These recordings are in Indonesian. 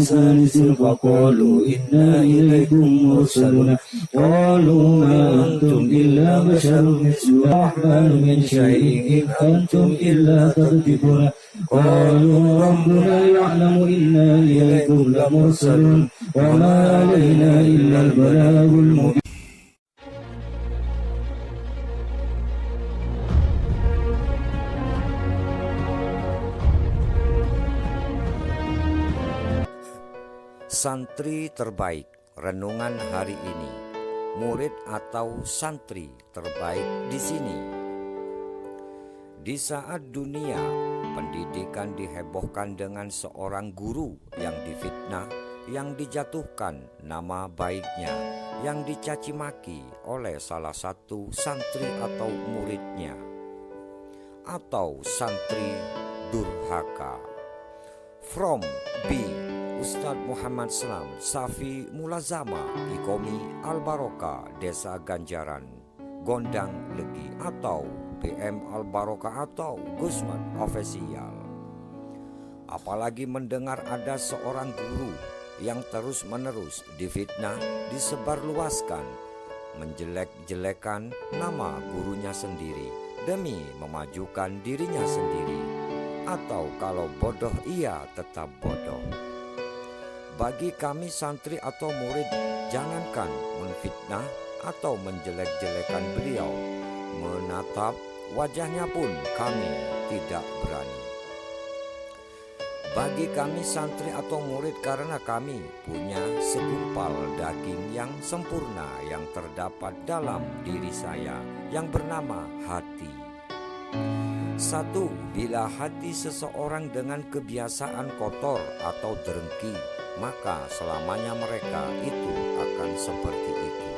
ثالث فقالوا إنا إليكم مرسلون قالوا ما أنتم إلا بشر مثلنا الرحمن من شيء إن أنتم إلا تكذبون قالوا ربنا يعلم إنا إليكم لمرسلون وما علينا إلا البلاغ المبين. Santri terbaik renungan hari ini, murid atau santri terbaik di sini. Di saat dunia pendidikan dihebohkan dengan seorang guru yang difitnah, yang dijatuhkan nama baiknya, yang dicaci maki oleh salah satu santri atau muridnya, atau santri durhaka. From B. Ustadz Muhammad Salam, Safi Mulazama, Ikomi Al-Barokah, Desa Ganjaran, Gondang Legi, atau PM Al-Barokah atau Gusman Official. Apalagi mendengar ada seorang guru yang terus-menerus difitnah, disebarluaskan, menjelek-jelekan nama gurunya sendiri demi memajukan dirinya sendiri, atau kalau bodoh ia tetap bodoh. Bagi kami santri atau murid, jangankan menfitnah atau menjelek-jelekan beliau, menatap wajahnya pun kami tidak berani. Bagi kami santri atau murid, karena kami punya segumpal daging yang sempurna yang terdapat dalam diri saya, yang bernama hati. Satu, bila hati seseorang dengan kebiasaan kotor atau dengki, maka selamanya mereka itu akan seperti itu.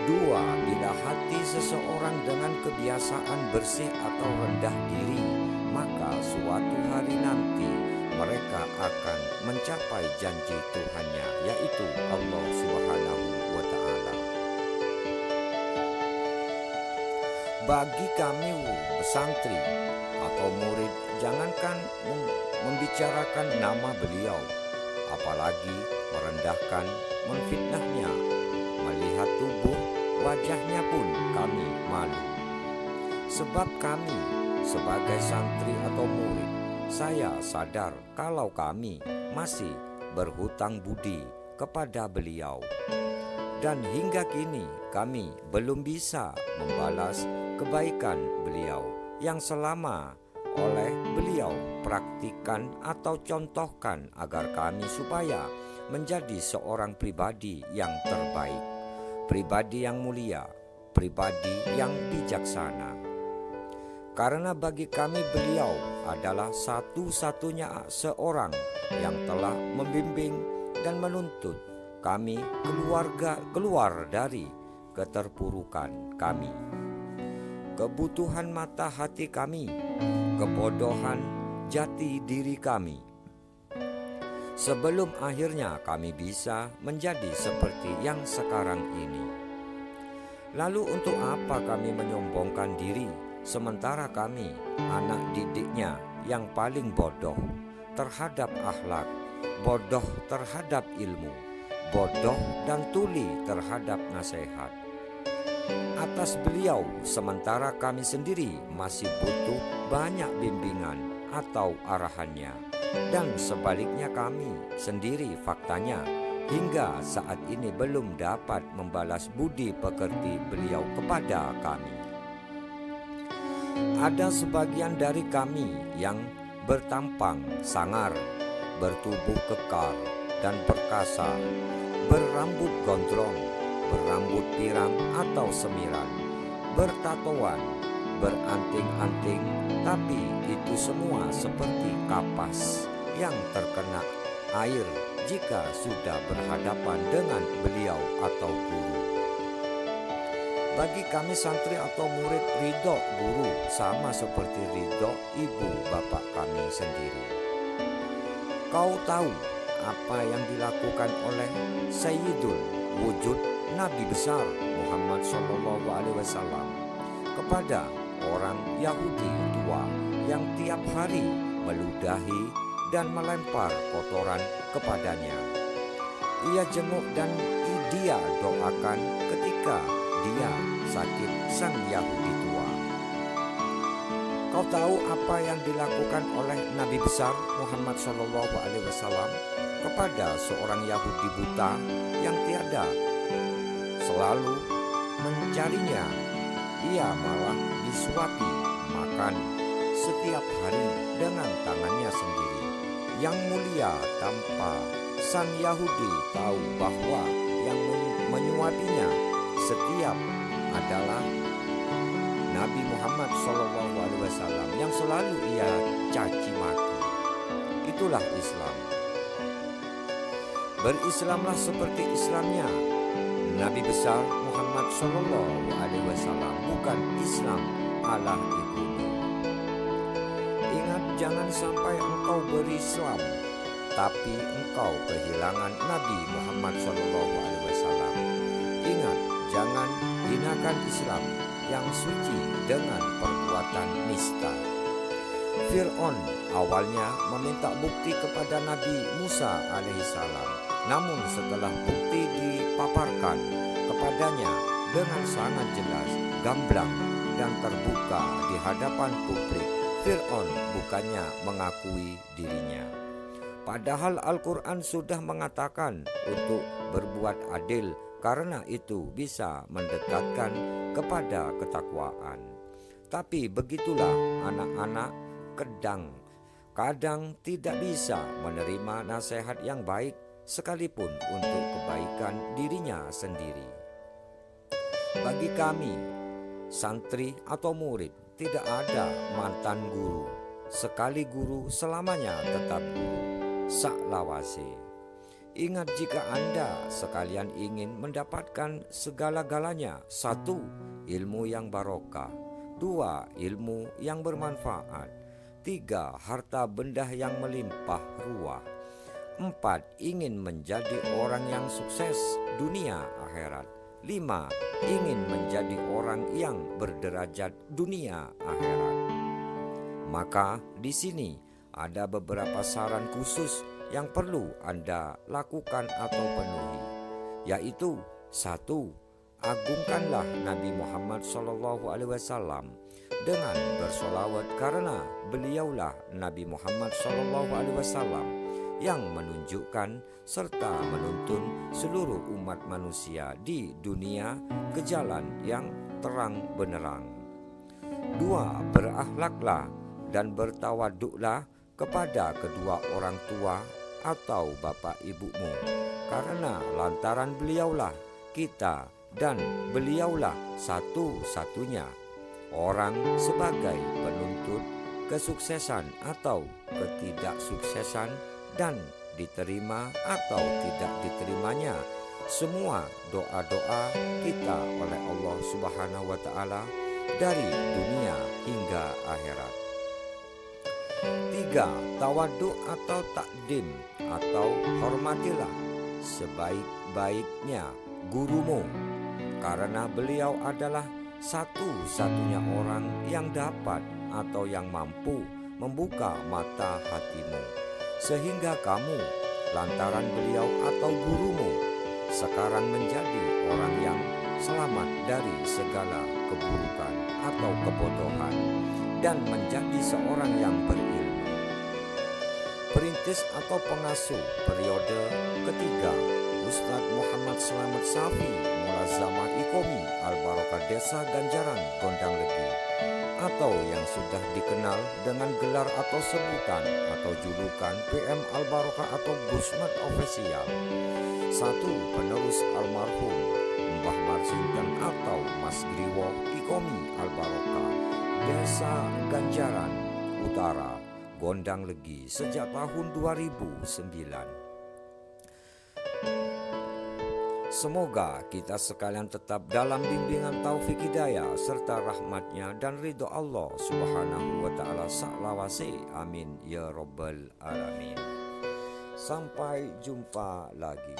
Dua, bila hati seseorang dengan kebiasaan bersih atau rendah diri, maka suatu hari nanti mereka akan mencapai janji Tuhannya, yaitu Allah Subhanahu wa Ta'ala. Bagi kami santri atau murid, jangankan membicarakan nama beliau, apalagi merendahkan, menfitnahnya. Melihat tubuh wajahnya pun kami malu. Sebab kami sebagai santri atau murid, saya sadar kalau kami masih berhutang budi kepada beliau. Dan hingga kini kami belum bisa membalas kebaikan beliau yang selama oleh beliau praktikan atau contohkan agar kami supaya menjadi seorang pribadi yang terbaik, pribadi yang mulia, pribadi yang bijaksana. Karena bagi kami beliau adalah satu-satunya seorang yang telah membimbing dan menuntut kami keluar dari keterpurukan kami, kebutuhan mata hati kami, kebodohan jati diri kami, sebelum akhirnya kami bisa menjadi seperti yang sekarang ini. Lalu untuk apa kami menyombongkan diri, sementara kami anak didiknya yang paling bodoh terhadap akhlak, bodoh terhadap ilmu, bodoh dan tuli terhadap nasihat atas beliau, sementara kami sendiri masih butuh banyak bimbingan atau arahannya. Dan sebaliknya kami sendiri faktanya hingga saat ini belum dapat membalas budi pekerti beliau kepada kami. Ada sebagian dari kami yang bertampang sangar, bertubuh kekar dan perkasa, berambut gondrong, berambut pirang atau semiran, bertatoan, beranting-anting, tapi itu semua seperti kapas yang terkena air jika sudah berhadapan dengan beliau atau guru. Bagi kami santri atau murid, ridho guru sama seperti ridho ibu bapak kami sendiri. Kau tahu apa yang dilakukan oleh Sayyidul Wujud Nabi besar Muhammad SAW kepada orang Yahudi tua yang tiap hari meludahi, dan melempar kotoran kepadanya. Ia jenguk dan dia doakan ketika dia sakit sang Yahudi tua. Kau tahu apa yang dilakukan oleh Nabi besar Muhammad SAW kepada seorang Yahudi buta yang tiada selalu mencarinya? Ia malah disuapi makan setiap hari dengan tangannya sendiri. Yang mulia tanpa sang Yahudi tahu bahwa yang menyuapinya setiap adalah Nabi Muhammad SAW yang selalu ia caci maki. Itulah Islam. Berislamlah seperti Islamnya Nabi besar Muhammad SAW, bukan Islam ala ibumu. Ingat, jangan sampai engkau berislam tapi engkau kehilangan Nabi Muhammad SAW. Ingat, jangan hinakan Islam yang suci dengan perbuatan nista. Fir'aun awalnya meminta bukti kepada Nabi Musa alaihissalam, namun setelah bukti dipaparkan kepadanya dengan sangat jelas, gamblang, dan terbuka di hadapan publik, Fir'aun bukannya mengakui dirinya. Padahal Al-Quran sudah mengatakan untuk berbuat adil, karena itu bisa mendekatkan kepada ketakwaan. Tapi begitulah anak-anak kadang tidak bisa menerima nasihat yang baik sekalipun untuk kebaikan dirinya sendiri. Bagi kami, santri atau murid, tidak ada mantan guru. Sekali guru, selamanya tetap guru. Saklawase. Ingat, jika Anda sekalian ingin mendapatkan segala-galanya: 1. Ilmu yang barokah, 2. Ilmu yang bermanfaat, 3. Harta benda yang melimpah ruah, 4. Ingin menjadi orang yang sukses dunia akhirat, 5. Ingin menjadi orang yang berderajat dunia akhirat. Maka di sini ada beberapa saran khusus yang perlu Anda lakukan atau penuhi, yaitu 1. Agungkanlah Nabi Muhammad SAW dengan bersolawat, karena beliaulah Nabi Muhammad SAW yang menunjukkan serta menuntun seluruh umat manusia di dunia ke jalan yang terang benderang. 2. Berakhlaklah dan bertawaduklah kepada kedua orang tua atau bapak ibumu, karena lantaran beliaulah kita dan beliaulah satu-satunya orang sebagai penuntut kesuksesan atau ketidaksuksesan dan diterima atau tidak diterimanya semua doa-doa kita oleh Allah Subhanahu wa Ta'ala dari dunia hingga akhirat. 3. Tawaduk atau takdim atau hormatilah sebaik-baiknya gurumu, karena beliau adalah satu-satunya orang yang dapat atau yang mampu membuka mata hatimu, sehingga kamu lantaran beliau atau gurumu sekarang menjadi orang yang selamat dari segala keburukan atau kebodohan dan menjadi seorang yang berilmu. Perintis atau pengasuh periode ketiga, Ustadz Muhammad Slamet Safi Mulazamah Ikomi Al-Barokah Desa Ganjaran Gondang Legi, atau yang sudah dikenal dengan gelar atau sebutan atau julukan PM Al-Barokah atau Gusmat Official. 1. Penerus almarhum Mbah Marsinten atau Mas Griwo Ikomi Al-Barokah Desa Ganjaran Utara Gondang Legi sejak tahun 2009. Semoga kita sekalian tetap dalam bimbingan taufik hidayah serta rahmatnya dan ridho Allah Subhanahu wa Ta'ala saklawase. Amin ya Rabbal Alamin. Sampai jumpa lagi.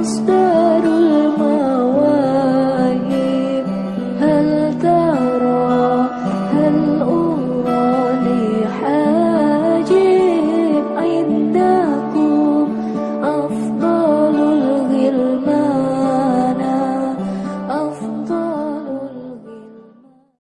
stay.